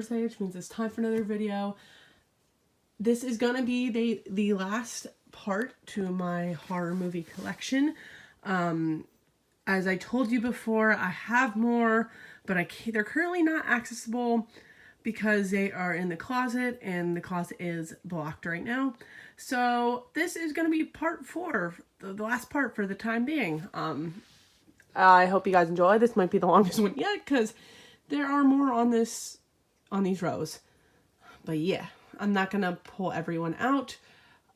Thursday, which means it's time for another video. This is gonna be the last part to my horror movie collection. As I told you before, I have more, but they're currently not accessible because they are in the closet, and the closet is blocked right now. So this is going to be part 4, the last part for the time being. I hope you guys enjoy. This might be the longest one yet because there are more on these rows. But yeah, I'm not going to pull everyone out.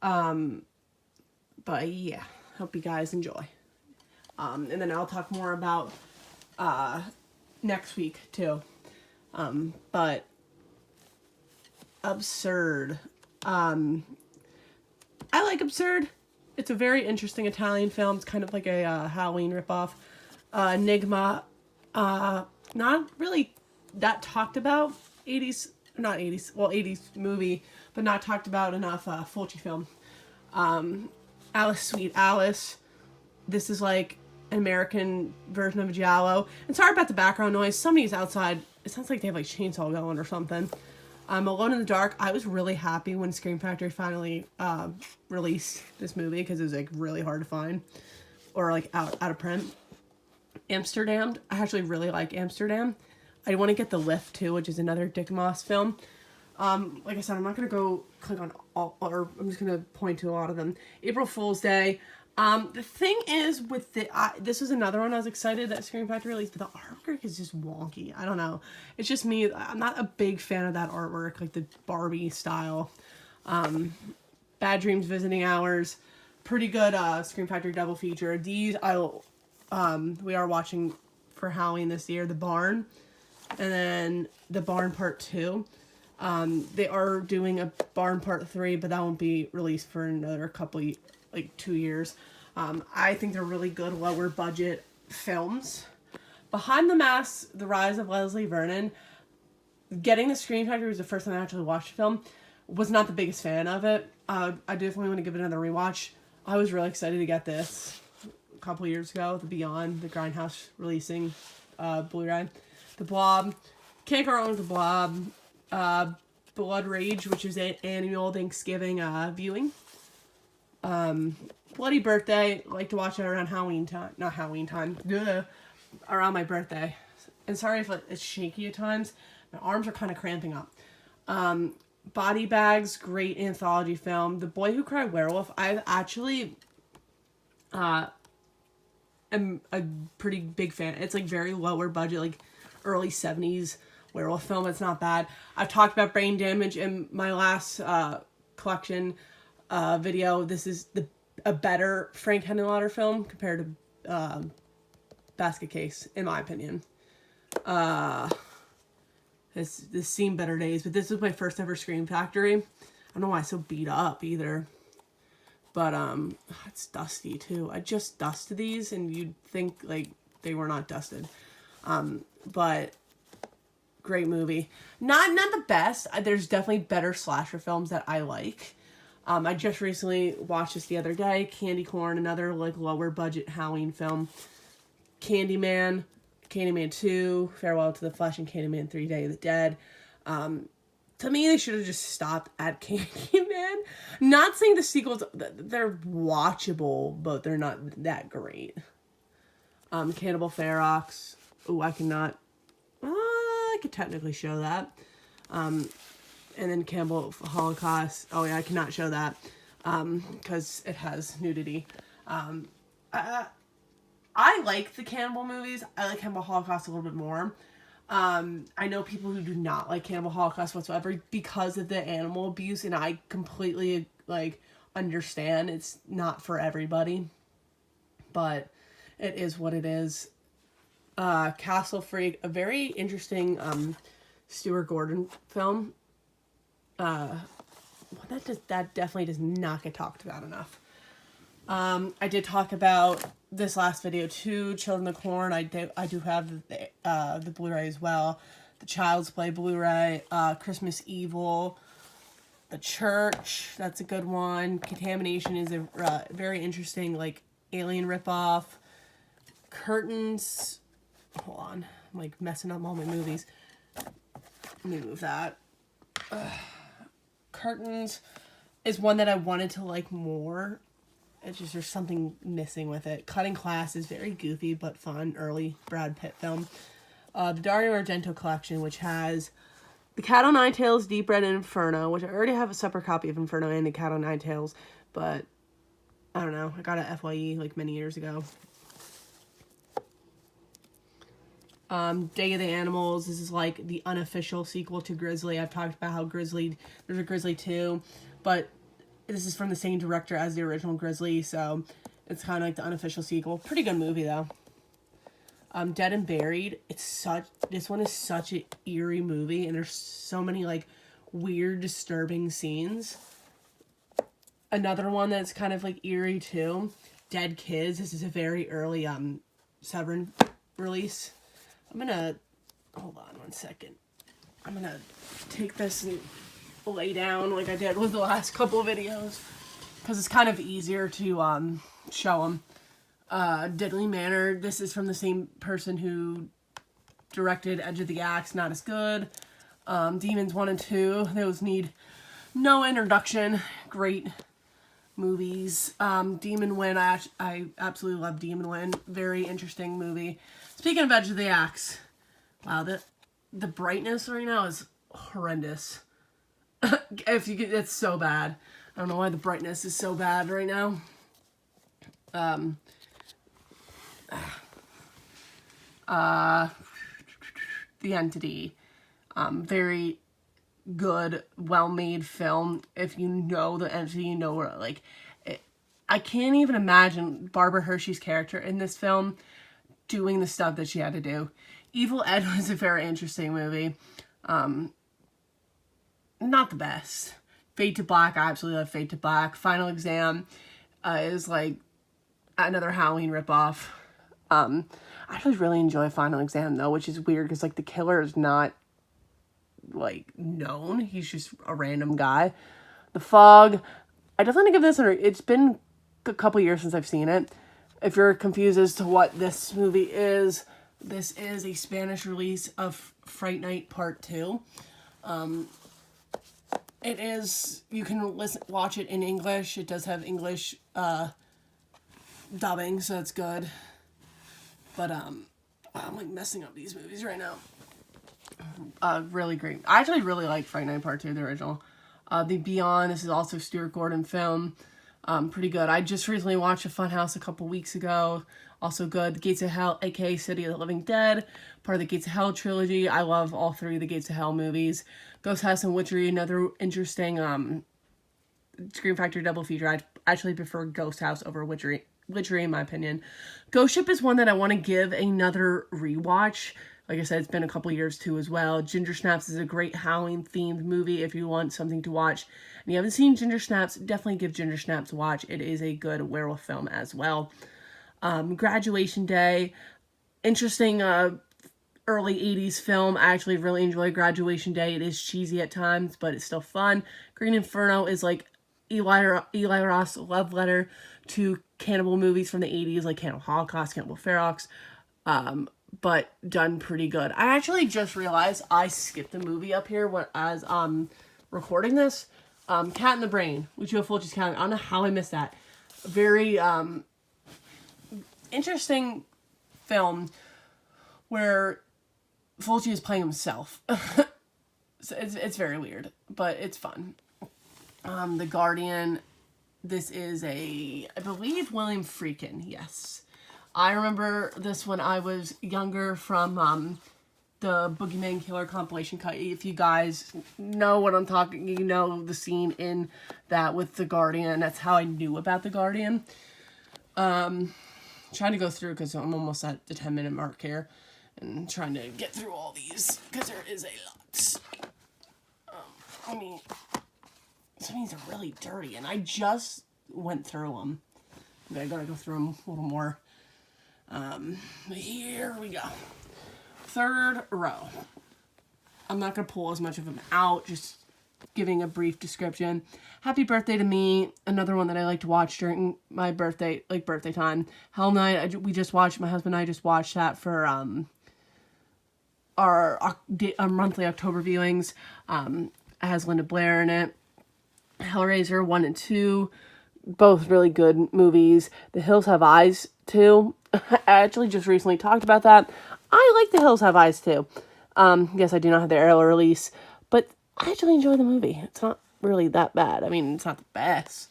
But yeah, hope you guys enjoy. And then I'll talk more about next week too. But Absurd. I like Absurd. It's a very interesting Italian film. It's kind of like a Halloween ripoff. Enigma. Not really that talked about. 80s movie, but not talked about enough. Fulci film. Alice, Sweet Alice. This is like an American version of a Giallo. And sorry about the background noise. Somebody's outside. It sounds like they have like chainsaw going or something. Alone in the Dark. I was really happy when Scream Factory finally released this movie because it was like really hard to find or like out of print. Amsterdam. I actually really like Amsterdam. I want to get The Lift too, which is another Dick Moss film. Like I said, I'm not going to go click on all, or I'm just going to point to a lot of them. April Fool's Day. The thing is with this was another one I was excited that Scream Factory released, but the artwork is just wonky. I don't know. It's just me. I'm not a big fan of that artwork, like the Barbie style. Bad Dreams, Visiting Hours. Pretty good Scream Factory double feature. These we are watching for Halloween this year. The Barn. And then The Barn Part 2. They are doing a Barn Part 3, but that won't be released for another couple, like 2 years. I think they're really good lower budget films. Behind the Mask, The Rise of Leslie Vernon. Getting the Scream Factory was the first time I actually watched the film. Was not the biggest fan of it. I definitely want to give it another rewatch. I was really excited to get this a couple years ago. The Beyond, the Grindhouse releasing Blu-ray. The Blob. Can't go wrong with The Blob. Blood Rage, which is an annual Thanksgiving viewing. Bloody Birthday. Like to watch it around Halloween time. Not Halloween time. Ugh. Around my birthday. And sorry if it's shaky at times. My arms are kind of cramping up. Body Bags. Great anthology film. The Boy Who Cried Werewolf. I actually am a pretty big fan. It's like very lower budget. Like early 70s werewolf film. It's not bad. I've talked about Brain Damage in my last collection video. This is a better Frank Henenlotter film compared to Basket Case, in my opinion. This seen better days, but this was my first ever Scream Factory. I don't know why it's so beat up either. But it's dusty too. I just dusted these and you'd think like they were not dusted. But great movie. Not the best. There's definitely better slasher films that I like. I just recently watched this the other day. Candy Corn, another like lower budget Halloween film. Candyman, Candyman 2, Farewell to the Flesh, and Candyman 3, Day of the Dead. To me, they should have just stopped at Candyman. Not saying the sequels, they're watchable, but they're not that great. Cannibal Ferox. Ooh, I could technically show that. And then Cannibal Holocaust. Oh yeah, I cannot show that. Because it has nudity. I like the cannibal movies. I like Cannibal Holocaust a little bit more. I know people who do not like Cannibal Holocaust whatsoever because of the animal abuse, and I completely like understand it's not for everybody, but it is what it is. Castle Freak, a very interesting Stuart Gordon film. That definitely does not get talked about enough. I did talk about this last video too, Children of the Corn. I do have the Blu-ray as well. The Child's Play Blu-ray, Christmas Evil, The Church, that's a good one. Contamination is a very interesting like alien ripoff. Curtains, hold on, I'm like messing up all my movies. Let me move that. Curtains is one that I wanted to like more. It's just there's something missing with it. Cutting Class is very goofy but fun. Early Brad Pitt film. The Dario Argento collection, which has The Cat o' Nine Tails, Deep Red, and Inferno, which I already have a separate copy of Inferno and The Cat o' Nine Tails, but I don't know. I got it at FYE like many years ago. Day of the Animals. This is like the unofficial sequel to Grizzly. I've talked about how there's a Grizzly 2, but this is from the same director as the original Grizzly, so it's kind of like the unofficial sequel. Pretty good movie though. Dead and Buried. This one is such an eerie movie, and there's so many like weird, disturbing scenes. Another one that's kind of like eerie too. Dead Kids. This is a very early Severin release. I'm gonna hold on one second. I'm gonna take this and lay down like I did with the last couple of videos because it's kind of easier to show them. Diddley Manor. This is from the same person who directed Edge of the Axe. Not as good. Demons 1 and 2. Those need no introduction. Great movies. Demon Wind. I absolutely love Demon Wind. Very interesting movie. Speaking of Edge of the Axe, wow, the brightness right now is horrendous. It's so bad. I don't know why the brightness is so bad right now. The Entity. Very good, well-made film. If you know The Entity, you know where, like, I can't even imagine Barbara Hershey's character in this film doing the stuff that she had to do. Evil Ed was a very interesting movie. Not the best. Fade to Black, I absolutely love Fade to Black. Final Exam is like another Halloween ripoff. I actually really enjoy Final Exam though, which is weird because like the killer is not like known. He's just a random guy. The Fog, I definitely give this it's been a couple years since I've seen it. If you're confused as to what this movie is, this is a Spanish release of Fright Night Part 2. It is, you can watch it in English. It does have English dubbing, so that's good. But I'm like messing up these movies right now. Really great. I actually really like Fright Night Part 2, the original. The Beyond, this is also Stuart Gordon film. Pretty good. I just recently watched A Funhouse a couple weeks ago. Also good. The Gates of Hell, aka City of the Living Dead, part of the Gates of Hell trilogy. I love all three of the Gates of Hell movies. Ghost House and Witchery, another interesting Scream Factory double feature. I actually prefer Ghost House over Witchery in my opinion. Ghost Ship is one that I want to give another rewatch. Like I said, it's been a couple years too as well. Ginger Snaps is a great Halloween themed movie if you want something to watch. And you haven't seen Ginger Snaps, definitely give Ginger Snaps a watch. It is a good werewolf film as well. Graduation Day, interesting early 80s film. I actually really enjoy Graduation Day. It is cheesy at times, but it's still fun. Green Inferno is like Eli Roth's love letter to cannibal movies from the 80s, like Cannibal Holocaust, Cannibal Ferox, but done pretty good. I actually just realized I skipped a movie up here as recording this. Cat in the Brain, Lucio Fulci's Cat. I don't know how I missed that. Very interesting film where Fulci is playing himself. So it's very weird, but it's fun. The Guardian, this is I believe William Friedkin, yes. I remember this when I was younger from the Boogeyman Killer compilation cut. If you guys know what I'm talking, you know the scene in that with the Guardian. That's how I knew about the Guardian. Trying to go through because I'm almost at the 10-minute mark here. And trying to get through all these because there is a lot. Some of these are really dirty, and I just went through them. I gotta go through them a little more. Here we go. Third row. I'm not gonna pull as much of them out, just giving a brief description. Happy Birthday to Me, another one that I like to watch during my birthday time. Hell Night, my husband and I just watched that for our monthly October viewings. It has Linda Blair in it. Hellraiser 1 and 2, both really good movies. The Hills Have Eyes too. I actually just recently talked about that. I like The Hills Have Eyes too. Yes, I do not have the aerial release, but I actually enjoy the movie. It's not really that bad. I mean, it's not the best.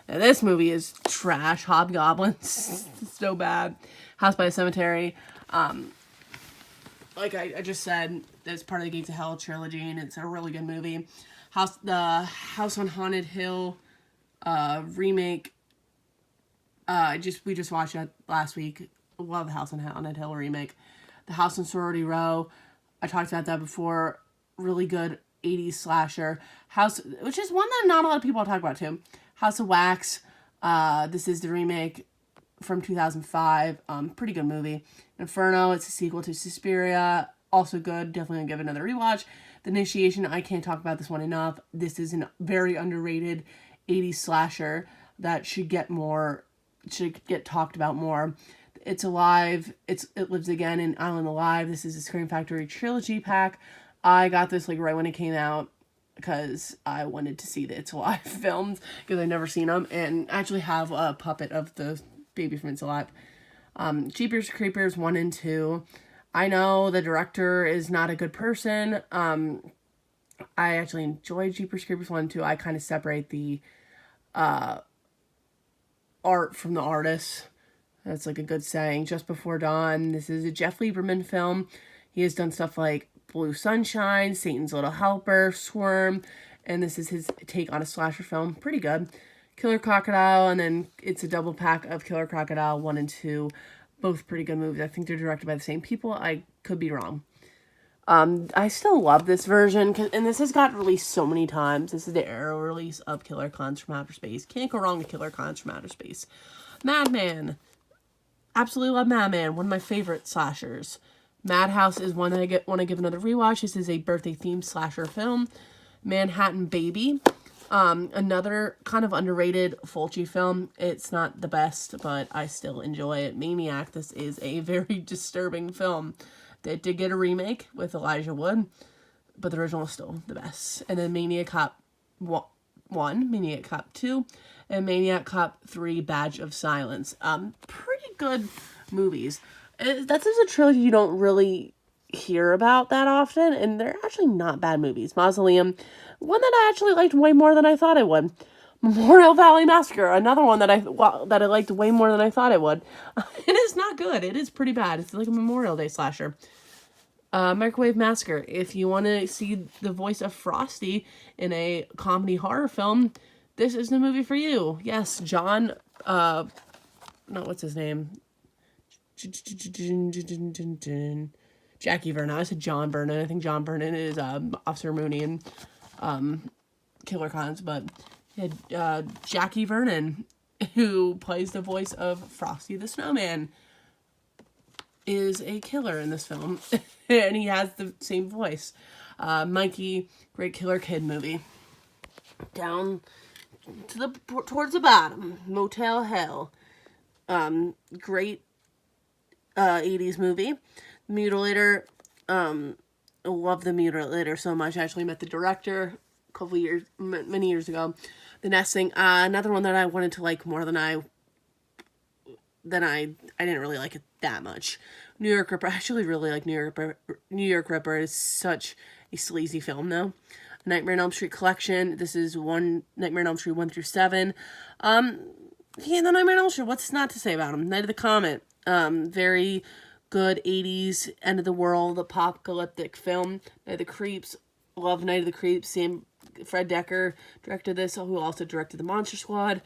And this movie is trash. Hobgoblins, it's so bad. House by a Cemetery. Like I just said, it's part of the Gates of Hell trilogy, and it's a really good movie. The House on Haunted Hill remake. We just watched it last week. Love the House on Haunted Hill remake. The House on Sorority Row. I talked about that before. Really good 80s slasher. Which is one that not a lot of people talk about too. House of Wax. This is the remake from 2005. Pretty good movie. Inferno. It's a sequel to Suspiria. Also good. Definitely gonna give it another rewatch. The Initiation. I can't talk about this one enough. This is a very underrated 80s slasher that should get talked about more. It's Alive. It Lives Again and Island Alive. This is a Scream Factory trilogy pack. I got this like right when it came out because I wanted to see the It's Alive films because I've never seen them, and I actually have a puppet of the baby from It's Alive. Jeepers Creepers 1 and 2. I know the director is not a good person. I actually enjoy Jeepers Creepers 1 and 2. I kind of separate the art from the artist. That's like a good saying. Just Before Dawn. This is a Jeff Lieberman film. He has done stuff like Blue Sunshine, Satan's Little Helper, Swarm, and this is his take on a slasher film. Pretty good. Killer Crocodile, and then it's a double pack of Killer Crocodile 1 and 2. Both pretty good movies. I think they're directed by the same people. I could be wrong. I still love this version, and this has got released so many times. This is the Arrow release of Killer Clowns from Outer Space. Can't go wrong with Killer Clowns from Outer Space. Madman. Absolutely love Madman. One of my favorite slashers. Madhouse is one that I want to give another rewatch. This is a birthday-themed slasher film. Manhattan Baby. Another kind of underrated Fulci film. It's not the best, but I still enjoy it. Maniac. This is a very disturbing film. They did get a remake with Elijah Wood, but the original is still the best. And then Maniac Cop 1, Maniac Cop 2, and Maniac Cop 3, Badge of Silence. Pretty good movies. That's just a trilogy you don't really hear about that often, and they're actually not bad movies. Mausoleum, one that I actually liked way more than I thought I would. Memorial Valley Massacre, another one that I liked way more than I thought I would. It is not good. It is pretty bad. It's like a Memorial Day slasher. Microwave Massacre. If you want to see the voice of Frosty in a comedy horror film, this is the movie for you. Yes, John, what's his name? Jackie Vernon. I said John Vernon. I think John Vernon is Officer Mooney in Killer Clowns, but Jackie Vernon, who plays the voice of Frosty the Snowman, is a killer in this film, and he has the same voice. Mikey, great Killer Kid movie. Down to towards the bottom, Motel Hell, great 80s movie. Mutilator, I love The Mutilator so much. I actually met the director a couple years, many years ago. The Nesting, another one that I wanted to like more than I didn't really like it that much. New York Ripper, I actually really like New York Ripper is such a sleazy film though. Nightmare on Elm Street collection. This is Nightmare on Elm Street 1 through 7. The Nightmare on Elm Street, what's not to say about them? Night of the Comet, very good 80s end of the world apocalyptic film. Night of the Creeps, love Night of the Creeps. Fred Decker directed this, who also directed The Monster Squad.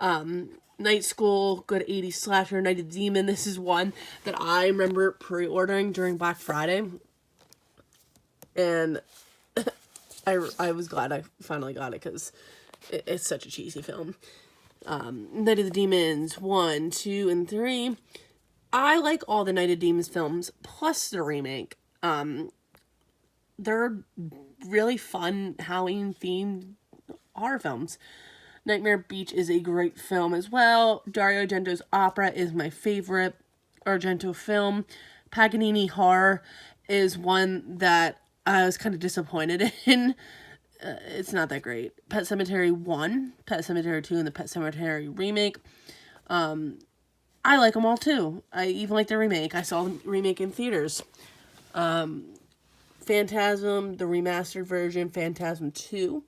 Night School, good 80s slasher. Night of the Demon, this is one that I remember pre-ordering during Black Friday, and I was glad I finally got it because it's such a cheesy film. Night of the Demons 1, 2, and 3. I like all the Night of Demons films, plus the remake. They're really fun Halloween-themed horror films. Nightmare Beach is a great film as well. Dario Argento's Opera is my favorite Argento film. Paganini Horror. is one that I was kind of disappointed in. It's not that great. Pet Sematary 1, Pet Sematary 2, and the Pet Sematary remake. I like them all too. I even like the remake. I saw the remake in theaters. Phantasm, the remastered version, Phantasm 2,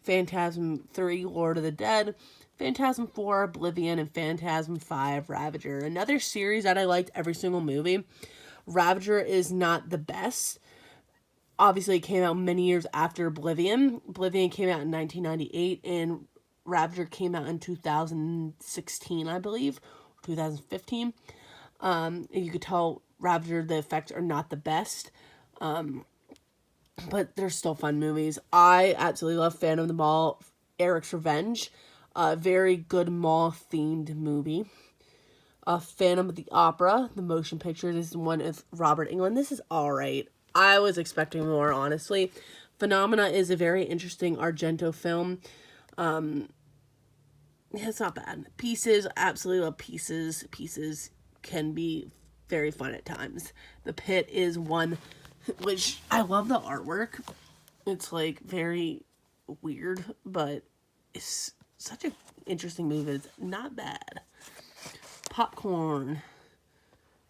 Phantasm 3, Lord of the Dead, Phantasm 4, Oblivion, and Phantasm 5, Ravager. Another series that I liked every single movie. Ravager is not the best. Obviously, it came out many years after Oblivion. Oblivion came out in 1998, and Ravager came out in 2016, I believe, 2015. And you could tell Ravager, the effects are not the best. But they're still fun movies. I absolutely love Phantom of the Mall, Eric's Revenge. A very good mall-themed movie. Phantom of the Opera, the motion picture. This is one with Robert Englund. This is alright. I was expecting more, honestly. Phenomena is a very interesting Argento film. It's not bad. Pieces, absolutely love Pieces. Pieces can be very fun at times. The Pit is one which I love the artwork. It's like very weird, but it's such an interesting movie. It's not bad. Popcorn.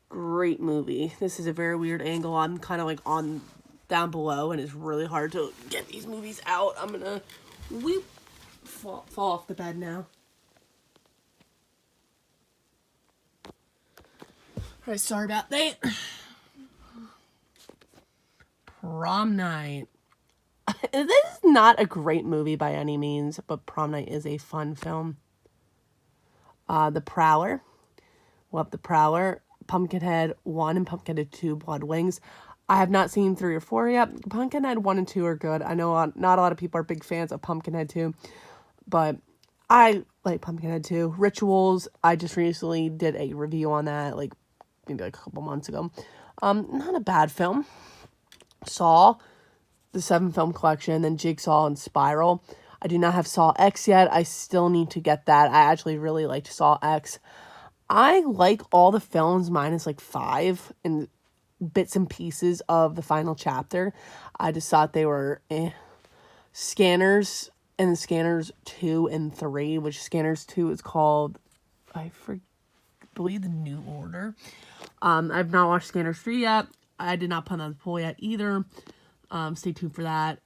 Great movie. This is a very weird angle. I'm kind of like on down below, and it's really hard to get these movies out. I'm gonna fall off the bed now. Alright, sorry about that. Prom Night. This is not a great movie by any means, but Prom Night is a fun film. The Prowler. Love The Prowler. Pumpkinhead 1 and Pumpkinhead 2, Blood Wings. I have not seen 3 or 4 yet. Pumpkinhead 1 and 2 are good. I know not a lot of people are big fans of Pumpkinhead 2, but I like Pumpkinhead 2. Rituals, I just recently did a review on that, like maybe like a couple months ago. Not a bad film. Saw, the 7-film collection, then Jigsaw and Spiral. I do not have Saw X yet. I still need to get that. I actually really liked Saw X. I like all the films minus like 5 and bits and pieces of the final chapter. I just thought they were Scanners and Scanners 2 and 3, which Scanners 2 is called, I believe, The New Order. I've not watched Scanners 3 yet. I did not put on the poll yet either. Stay tuned for that.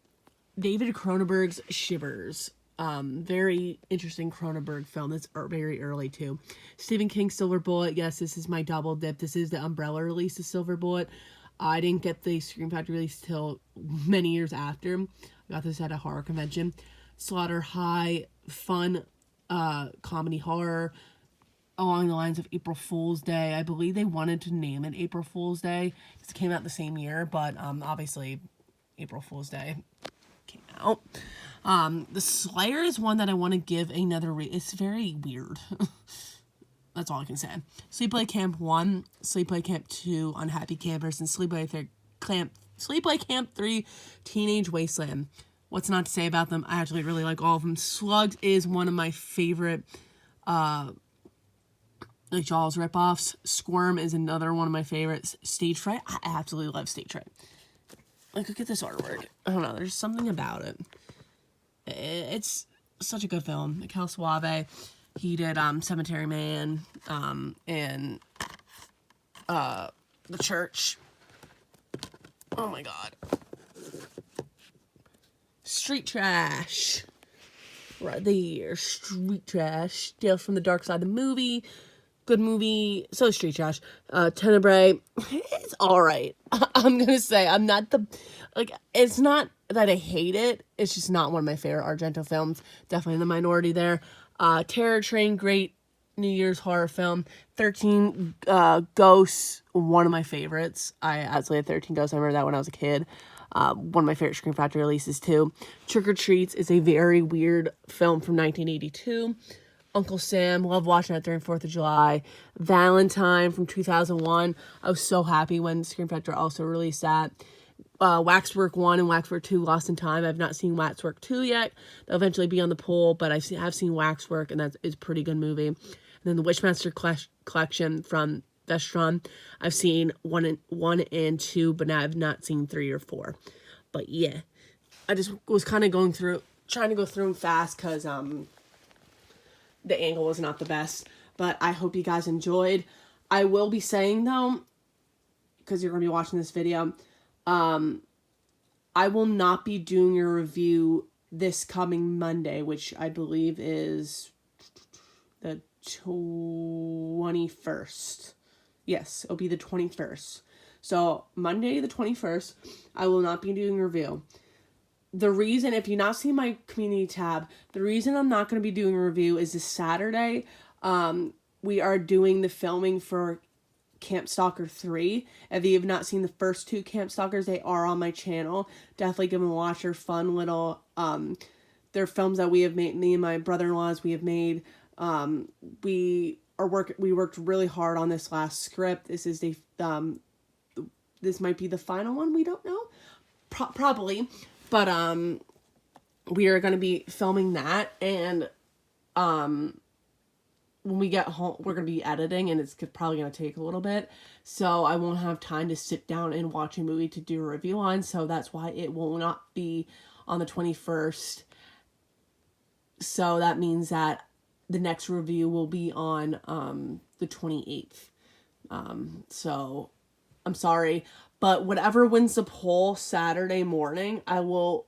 David Cronenberg's Shivers. Very interesting Cronenberg film. That's very early too. Stephen King's Silver Bullet. Yes, this is my double dip. This is the Umbrella release of Silver Bullet. I didn't get the Scream Factory release till many years after. I got this at a horror convention. Slaughter High, fun comedy horror along the lines of April Fool's Day. I believe they wanted to name it April Fool's Day. It came out the same year, but obviously April Fool's Day came out. The Slayer is one that I want to give another it's very weird. That's all I can say. Sleepaway Camp 1, Sleepaway Camp 2, Unhappy Campers, and Sleepaway Camp 3, Teenage Wasteland. What's not to say about them? I actually really like all of them. Slugs is one of my favorite like Jaws ripoffs. Squirm is another one of my favorites. Stage Fright, I absolutely love Stage Fright. Like, look at this artwork. I don't know, there's something about it. It's such a good film. Mikel Suave, he did Cemetery Man, and The Church. Oh my god. Street Trash. Right there. Street Trash. Tales from the Dark Side, the movie. Good movie. So Street Trash. Tenebrae. It's alright. I'm gonna say, I'm not it's not that I hate it. It's just not one of my favorite Argento films. Definitely in the minority there. Terror Train, great New Year's horror film. 13 Ghosts, one of my favorites. I absolutely had 13 Ghosts. I remember that when I was a kid. One of my favorite Scream Factory releases too. Trick or Treats is a very weird film from 1982. Uncle Sam, love watching that during 4th of July. Valentine from 2001. I was so happy when Scream Factory also released that. Waxwork 1 and Waxwork 2, Lost in Time. I've not seen Waxwork 2 yet. They'll eventually be on the poll, but have seen Waxwork, and that is a pretty good movie. And then the Witchmaster Collection from Vestron. I've seen one and two, but now I've not seen 3 or 4. But yeah, I just was kind of trying to go through them fast because the angle was not the best. But I hope you guys enjoyed. I will be saying though, because you're gonna be watching this video, I will not be doing a review this coming Monday, which I believe is the 21st. Yes, it'll be the 21st. So Monday the 21st, I will not be doing a review. The reason, if you've not seen my community tab, the reason I'm not going to be doing a review is this Saturday. We are doing the filming for Camp Stalker 3. If you have not seen the first 2 Camp Stalkers, they are on my channel. Definitely give them a watch. They're fun little, they're films that we have made, me and my brother-in-laws, we have made. We worked really hard on this last script. This is this might be the final one. We don't know. Probably. But, we are going to be filming that, and, when we get home, we're going to be editing, and it's probably going to take a little bit, so I won't have time to sit down and watch a movie to do a review on, so that's why it will not be on the 21st, so that means that the next review will be on, the 28th, so, I'm sorry, but whatever wins the poll Saturday morning, I will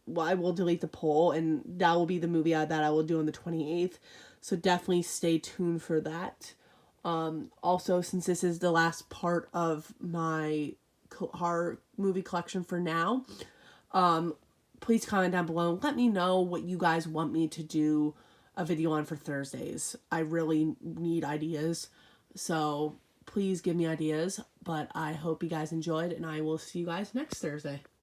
delete the poll, and that will be the movie that I will do on the 28th. So definitely stay tuned for that. Also, since this is the last part of my horror movie collection for now, please comment down below. Let me know what you guys want me to do a video on for Thursdays. I really need ideas. So please give me ideas. But I hope you guys enjoyed, and I will see you guys next Thursday.